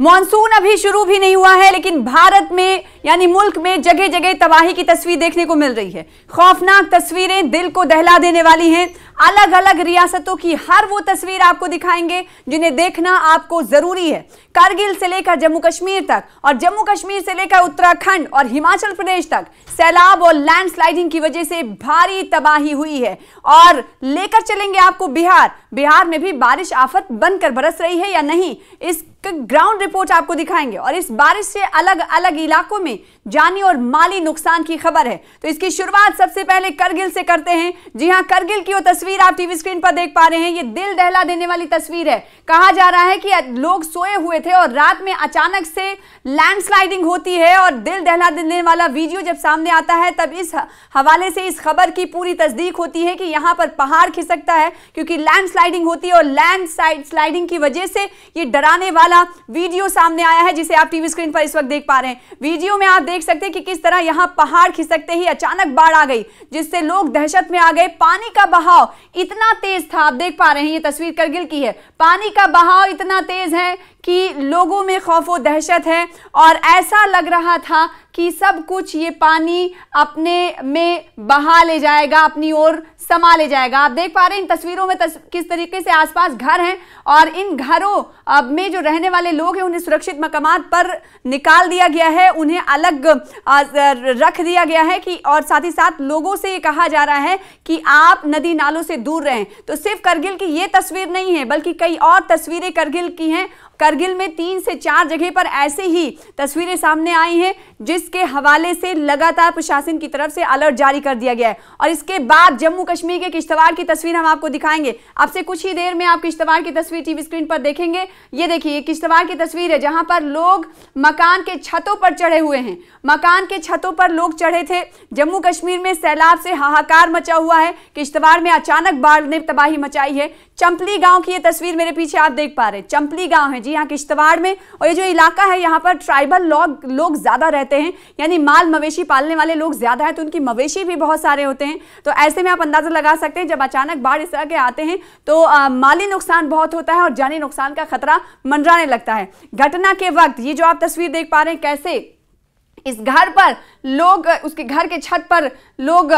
Monsoon अभी शुरू भी नहीं हुआ है, लेकिन भारत में यानी मुल्क में जगह जगह तबाही की तस्वीर देखने को मिल रही है। खौफनाक तस्वीरें दिल को दहला देने वाली हैं। अलग अलग रियासतों की हर वो तस्वीर आपको दिखाएंगे जिन्हें देखना आपको जरूरी है। कारगिल से लेकर जम्मू कश्मीर तक और जम्मू कश्मीर से लेकर उत्तराखंड और हिमाचल प्रदेश तक सैलाब और लैंडस्लाइडिंग की वजह से भारी तबाही हुई है। और लेकर चलेंगे आपको बिहार में भी बारिश आफत बनकर बरस रही है या नहीं, इस ग्राउंड रिपोर्ट आपको दिखाएंगे। और इस बारिश से अलग अलग इलाकों में जानी और माली नुकसान की खबर है। तो इसकी शुरुआत सबसे पहले करगिल से करते हैं। जी हां, करगिल की वो तस्वीर आप टीवी स्क्रीन पर देख पा रहे हैं। ये दिल दहला देने वाली तस्वीर है। कहा जा रहा है कि लोग सोए हुए थे और रात में अचानक से लैंडस्लाइडिंग होती है और दिल दहला देने वाला वीडियो जब सामने आता है तब इस हवाले से इस खबर की पूरी तस्दीक होती है कि यहां पर पहाड़ खिसकता है क्योंकि लैंडस्लाइडिंग होती है और लैंडस्लाइडिंग की वजह से ये डराने वाला वीडियो सामने आया है जिसे आप टीवी स्क्रीन पर इस वक्त देख पा रहे हैं। वीडियो में आप देख सकते हैं कि किस तरह यहां पहाड़ खिसकते ही अचानक बाढ़ आ गई जिससे लोग दहशत में आ गए। पानी का बहाव इतना तेज था, आप देख पा रहे हैं, ये तस्वीर करगिल की है। पानी का बहाव इतना तेज है कि लोगों में खौफ व दहशत है और ऐसा लग रहा था कि सब कुछ ये पानी अपने में बहा ले जाएगा, अपनी ओर समा ले जाएगा। आप देख पा रहे हैं इन तस्वीरों में किस तरीके से आसपास घर हैं और इन घरों में जो रहने वाले लोग हैं उन्हें सुरक्षित मकामात पर निकाल दिया गया है, उन्हें अलग रख दिया गया है कि और साथ ही साथ लोगों से ये कहा जा रहा है कि आप नदी नालों से दूर रहें। तो सिर्फ करगिल की ये तस्वीर नहीं है बल्कि कई और तस्वीरें करगिल की हैं। करगिल में 3 से 4 जगह पर ऐसे ही तस्वीरें सामने आई हैं जिसके हवाले से लगातार प्रशासन की तरफ से अलर्ट जारी कर दिया गया है। और इसके बाद जम्मू कश्मीर के किश्तवाड़ की तस्वीर हम आपको दिखाएंगे। अब से कुछ ही देर में आप किश्तवाड़ की तस्वीर टीवी स्क्रीन पर देखेंगे। ये देखिए, किश्तवाड़ की तस्वीर है जहां पर लोग मकान के छतों पर चढ़े हुए हैं। मकान के छतों पर लोग चढ़े थे। जम्मू कश्मीर में सैलाब से हाहाकार मचा हुआ है। किश्तवाड़ में अचानक बाढ़ ने तबाही मचाई है। चंपली गांव की ये तस्वीर मेरे पीछे आप देख पा रहे हैं, चंपली गांव है जी हाँ किश्तवाड़ में। और ये जो इलाका है यहाँ पर ट्राइबल लोग ज्यादा रहते हैं, यानी माल मवेशी पालने वाले लोग ज्यादा है तो उनकी मवेशी भी बहुत सारे होते हैं। तो ऐसे में आप अंदाजा लगा सकते हैं जब अचानक बाढ़ इस तरह के आते हैं तो माली नुकसान बहुत होता है और जानी नुकसान का खतरा मंडराने लगता है। घटना के वक्त ये जो आप तस्वीर देख पा रहे हैं कैसे इस घर पर लोग, उसके घर के छत पर लोग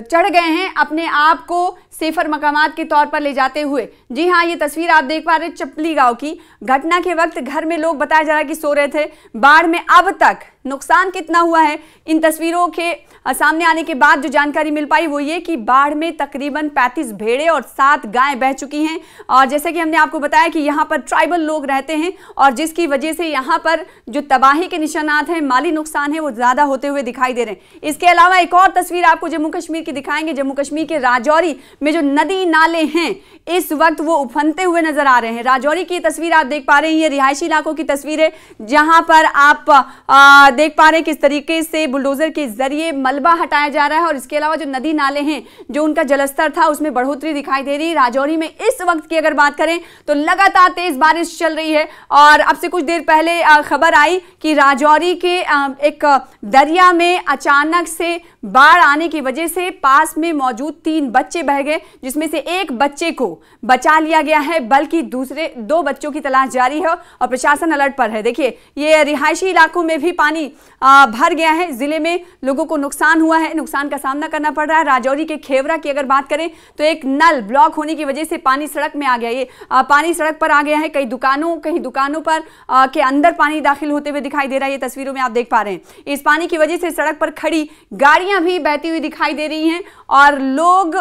चढ़ गए हैं अपने आप को सेफर मकामात के तौर पर ले जाते हुए। जी हाँ, ये तस्वीर आप देख पा रहे हैं चपली गांव की। घटना के वक्त घर में लोग बताया जा रहा है कि सो रहे थे। बाढ़ में अब तक नुकसान कितना हुआ है, इन तस्वीरों के सामने आने के बाद जो जानकारी मिल पाई वो ये कि बाढ़ में तकरीबन 35 भेड़े और 7 गायें बह चुकी हैं। और जैसे कि हमने आपको बताया कि यहाँ पर ट्राइबल लोग रहते हैं और जिसकी वजह से यहाँ पर जो तबाही के निशानात हैं, माली नुकसान है, वो ज्यादा होते हुए दिखाई दे रहे हैं। इसके अलावा एक और तस्वीर आपको जम्मू कश्मीर की दिखाएंगे। जम्मू कश्मीर के राजौरी में जो नदी नाले हैं इस वक्त वो उफनते हुए नजर आ रहे हैं। राजौरी की तस्वीर आप देख पा रहे हैं, ये रिहायशी इलाकों की तस्वीर है जहां पर आप देख पा रहे हैं किस तरीके से बुलडोजर के जरिए मलबा हटाया जा रहा है। और इसके अलावा जो नदी नाले हैं जो उनका जलस्तर था उसमें बढ़ोतरी दिखाई दे रही है। राजौरी में इस वक्त की अगर बात करें तो लगातार तेज बारिश चल रही है और अब से कुछ देर पहले खबर आई कि राजौरी के एक दरिया में अचानक से बाढ़ आने की वजह से पास में मौजूद 3 बच्चे बह गए, जिसमें से एक बच्चे को बचा लिया गया है बल्कि दूसरे 2 बच्चों की तलाश जारी है और प्रशासन अलर्ट पर है। देखिए, ये रिहायशी इलाकों में भी पानी भर गया है। जिले में लोगों को नुकसान हुआ है, नुकसान का सामना करना पड़ रहा है। राजौरी के खेवरा की अगर बात करें तो एक नल ब्लॉक होने की वजह से पानी सड़क में आ गया। ये पानी सड़क पर आ गया है। कई दुकानों पर के अंदर पानी दाखिल होते हुए दिखाई दे रहा है। ये तस्वीरों में आप देख पा रहे हैं। इस पानी की वजह से सड़क पर खड़ी गाड़ियां भी बहती हुई दिखाई दे रही हैं और लोग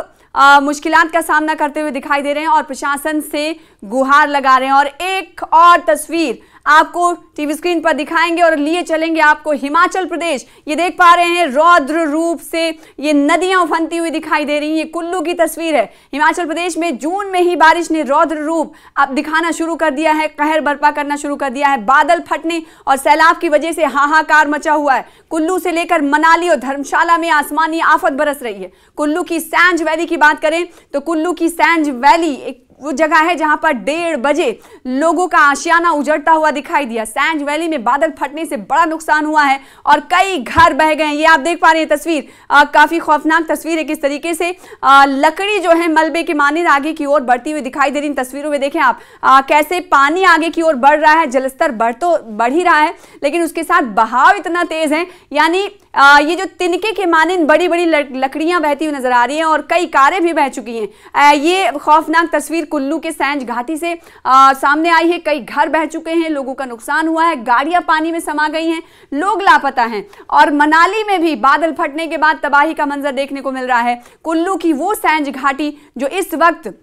मुश्किलात का सामना करते हुए दिखाई दे रहे हैं और प्रशासन से गुहार लगा रहे हैं। और एक और तस्वीर आपको टीवी स्क्रीन पर दिखाएंगे और लिए चलेंगे आपको हिमाचल प्रदेश। ये देख पा रहे हैं रौद्र रूप से ये नदियां उफनती हुई दिखाई दे रही हैं। ये कुल्लू की तस्वीर है। हिमाचल प्रदेश में जून में ही बारिश ने रौद्र रूप अब दिखाना शुरू कर दिया है, कहर बर्पा करना शुरू कर दिया है। बादल फटने और सैलाब की वजह से हाहाकार मचा हुआ है। कुल्लू से लेकर मनाली और धर्मशाला में आसमानी आफत बरस रही है। कुल्लू की सैंज वैली की बात करें तो कुल्लू की सैंज वैली एक वो जगह है जहां पर 1:30 बजे लोगों का आशियाना उजड़ता हुआ दिखाई दिया। सैंज वैली में बादल फटने से बड़ा नुकसान हुआ है और कई घर बह गए। ये आप देख पा रहे हैं तस्वीर, काफी खौफनाक तस्वीर है किस तरीके से लकड़ी जो है मलबे के मानिंद आगे की ओर बढ़ती हुई दिखाई दे रही। तस्वीरों में देखें आप कैसे पानी आगे की ओर बढ़ रहा है। जलस्तर बढ़ ही रहा है, लेकिन उसके साथ बहाव इतना तेज है, यानी ये जो तिनके के मानिंद बड़ी बड़ी लकड़ियां बहती हुई नजर आ रही हैं और कई कारें भी बह चुकी हैं। ये खौफनाक तस्वीर कुल्लू के सैंज घाटी से सामने आई है। कई घर बह चुके हैं, लोगों का नुकसान हुआ है, गाड़ियां पानी में समा गई हैं, लोग लापता हैं। और मनाली में भी बादल फटने के बाद तबाही का मंजर देखने को मिल रहा है। कुल्लू की वो सैंज घाटी जो इस वक्त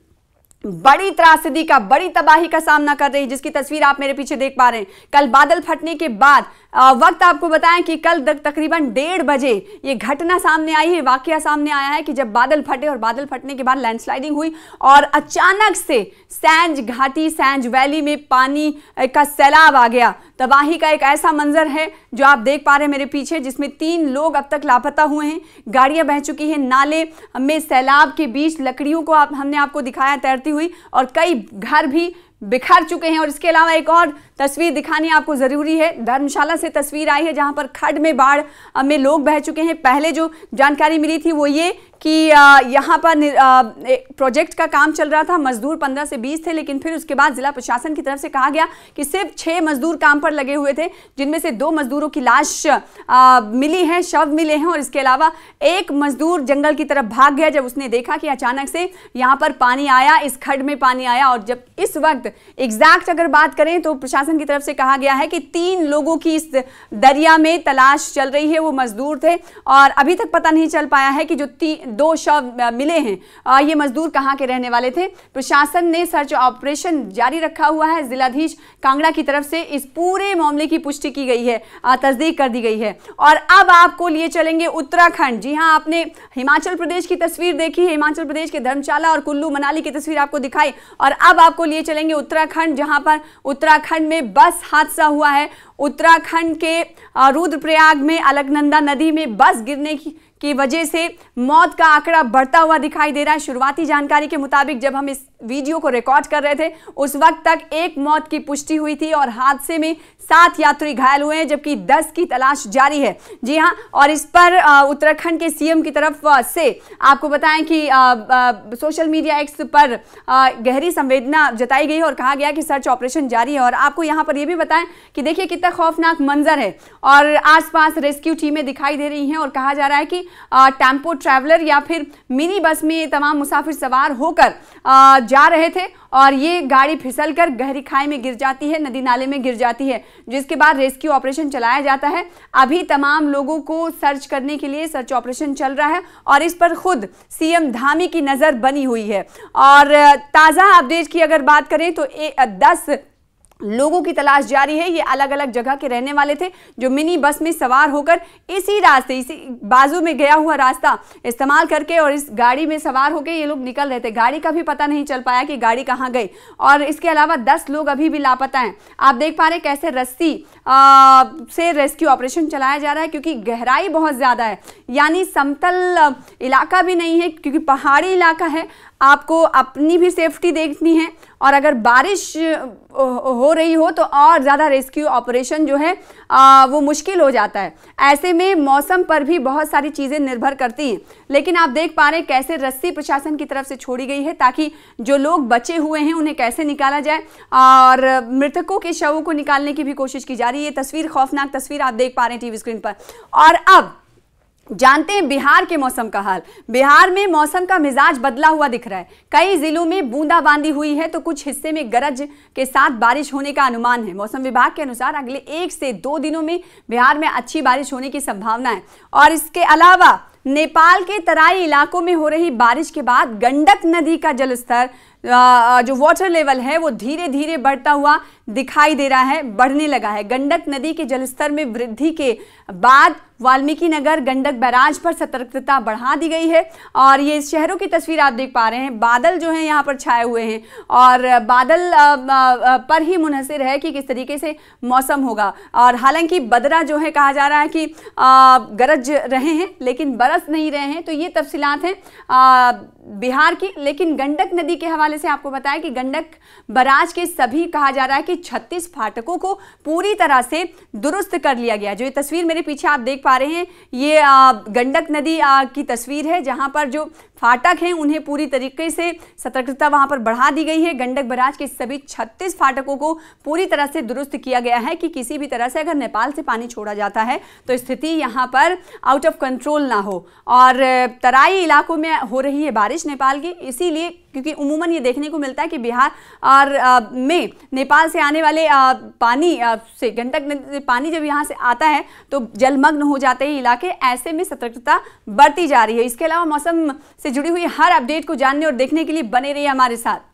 बड़ी त्रासदी का, बड़ी तबाही का सामना कर रही है, जिसकी तस्वीर आप मेरे पीछे देख पा रहे हैं। कल बादल फटने के बाद वक्त आपको बताएं कि कल तकरीबन 1:30 बजे ये घटना सामने आई है, वाकया सामने आया है कि जब बादल फटे और बादल फटने के बाद लैंडस्लाइडिंग हुई और अचानक से सैंज घाटी, सैंज वैली में पानी का सैलाब आ गया। तबाही का एक ऐसा मंजर है जो आप देख पा रहे हैं मेरे पीछे, जिसमें 3 लोग अब तक लापता हुए हैं, गाड़ियां बह चुकी हैं, नाले में सैलाब के बीच लकड़ियों को हमने आपको दिखाया तैरती हुई, और कई घर भी बिखर चुके हैं। और इसके अलावा एक और तस्वीर दिखानी आपको जरूरी है। धर्मशाला से तस्वीर आई है जहां पर खड्ड में बाढ़ में लोग बह चुके हैं। पहले जो जानकारी मिली थी वो ये कि यहाँ पर प्रोजेक्ट का काम चल रहा था, मजदूर 15 से 20 थे, लेकिन फिर उसके बाद जिला प्रशासन की तरफ से कहा गया कि सिर्फ 6 मजदूर काम पर लगे हुए थे, जिनमें से 2 मजदूरों की लाश मिली है, शव मिले हैं, और इसके अलावा एक मजदूर जंगल की तरफ भाग गया जब उसने देखा कि अचानक से यहाँ पर पानी आया, इस खड्ड में पानी आया। और जब इस वक्त एग्जैक्ट अगर बात करें तो प्रशासन की तरफ से कहा गया है कि 3 लोगों की इस दरिया में तलाश चल रही है, वो मजदूर थे, और अभी तक पता नहीं चल पाया है कि जो 2 शव मिले हैं ये मजदूर कहां के रहने वाले थे। प्रशासन ने सर्च ऑपरेशन जारी रखा हुआ है। जिलाधीश कांगड़ा की तरफ से इस पूरे मामले की पुष्टि की गई है, तस्दीक कर दी गई है। और अब आपको लिए चलेंगे उत्तराखंड। जी हां, आपने हिमाचल प्रदेश की तस्वीर देखी है, हिमाचल प्रदेश के धर्मशाला और कुल्लू मनाली की तस्वीर आपको दिखाई, और अब आपको लिए चलेंगे उत्तराखंड, जहां पर उत्तराखंड में बस हादसा हुआ है। उत्तराखंड के रुद्रप्रयाग में अलकनंदा नदी में बस गिरने की वजह से मौत का आंकड़ा बढ़ता हुआ दिखाई दे रहा है। शुरुआती जानकारी के मुताबिक जब हम इस वीडियो को रिकॉर्ड कर रहे थे उस वक्त तक 1 मौत की पुष्टि हुई थी और हादसे में 7 यात्री घायल हुए हैं, जबकि 10 की तलाश जारी है। जी हां, और इस पर उत्तराखंड के सीएम की तरफ से आपको बताएं कि सोशल मीडिया एक्स पर गहरी संवेदना जताई गई और कहा गया कि सर्च ऑपरेशन जारी है। और आपको यहां पर यह भी बताएं कि देखिए कितना खौफनाक मंजर है, और आसपास रेस्क्यू टीमें दिखाई दे रही हैं, और कहा जा रहा है कि टेम्पो ट्रैवलर या फिर मिनी बस में तमाम मुसाफिर सवार होकर जा रहे थे, और ये गाड़ी फिसलकर गहरी खाई में गिर जाती है, नदी नाले में गिर जाती है, जिसके बाद रेस्क्यू ऑपरेशन चलाया जाता है। अभी तमाम लोगों को सर्च करने के लिए सर्च ऑपरेशन चल रहा है, और इस पर खुद सीएम धामी की नजर बनी हुई है। और ताज़ा अपडेट की अगर बात करें तो 10 लोगों की तलाश जारी है। ये अलग अलग जगह के रहने वाले थे जो मिनी बस में सवार होकर इसी रास्ते, इसी बाजू में गया हुआ रास्ता इस्तेमाल करके और इस गाड़ी में सवार होकर ये लोग निकल रहे थे। गाड़ी का भी पता नहीं चल पाया कि गाड़ी कहाँ गई। और इसके अलावा 10 लोग अभी भी लापता हैं। आप देख पा रहे हैं कैसे रस्सी से रेस्क्यू ऑपरेशन चलाया जा रहा है, क्योंकि गहराई बहुत ज़्यादा है, यानी समतल इलाका भी नहीं है, क्योंकि पहाड़ी इलाका है। आपको अपनी भी सेफ्टी देखनी है, और अगर बारिश हो रही हो तो और ज़्यादा रेस्क्यू ऑपरेशन जो है वो मुश्किल हो जाता है। ऐसे में मौसम पर भी बहुत सारी चीज़ें निर्भर करती हैं, लेकिन आप देख पा रहे हैं कैसे रस्सी प्रशासन की तरफ से छोड़ी गई है ताकि जो लोग बचे हुए हैं उन्हें कैसे निकाला जाए, और मृतकों के शवों को निकालने की भी कोशिश की जा रही है। ये तस्वीर, खौफनाक तस्वीर आप देख पा रहे हैं टीवी स्क्रीन पर। और अब जानते हैं बिहार के मौसम का हाल। बिहार में मौसम का मिजाज बदला हुआ दिख रहा है। कई जिलों में बूंदाबांदी हुई है तो कुछ हिस्से में गरज के साथ बारिश होने का अनुमान है। मौसम विभाग के अनुसार अगले 1 से 2 दिनों में बिहार में अच्छी बारिश होने की संभावना है। और इसके अलावा नेपाल के तराई इलाकों में हो रही बारिश के बाद गंडक नदी का जलस्तर, जो वाटर लेवल है, वो धीरे धीरे बढ़ता हुआ दिखाई दे रहा है, बढ़ने लगा है। गंडक नदी के जलस्तर में वृद्धि के बाद वाल्मीकि नगर गंडक बैराज पर सतर्कता बढ़ा दी गई है। और ये शहरों की तस्वीर आप देख पा रहे हैं। बादल जो हैं यहाँ पर छाए हुए हैं, और बादल पर ही मुनहसिर है कि किस तरीके से मौसम होगा। और हालांकि बदरा जो है, कहा जा रहा है कि गरज रहे हैं लेकिन बरस नहीं रहे हैं। तो ये तफसीलात हैं बिहार की। लेकिन गंडक नदी के हवाले हवाले से आपको बताया कि गंडक बराज के सभी कहा जा रहा है कि 36 फाटकों को पूरी तरह से दुरुस्त कर लिया गया। जो ये तस्वीर मेरे पीछे आप देख पा रहे हैं, ये गंडक नदी की तस्वीर है, जहां पर जो फाटक हैं उन्हें पूरी तरीके से सतर्कता वहां पर बढ़ा दी गई है। गंडक बराज के सभी 36 फाटकों को पूरी तरह से दुरुस्त किया गया है कि किसी भी तरह से अगर नेपाल से पानी छोड़ा जाता है तो स्थिति यहां पर आउट ऑफ कंट्रोल ना हो। और तराई इलाकों में हो रही है बारिश नेपाल की, इसीलिए क्योंकि उमूमन ये देखने को मिलता है कि बिहार और में नेपाल से आने वाले पानी से गंडक पानी जब यहाँ से आता है तो जलमग्न हो जाते हैं इलाके। ऐसे में सतर्कता बढ़ती जा रही है। इसके अलावा मौसम से जुड़ी हुई हर अपडेट को जानने और देखने के लिए बने रहिए हमारे साथ।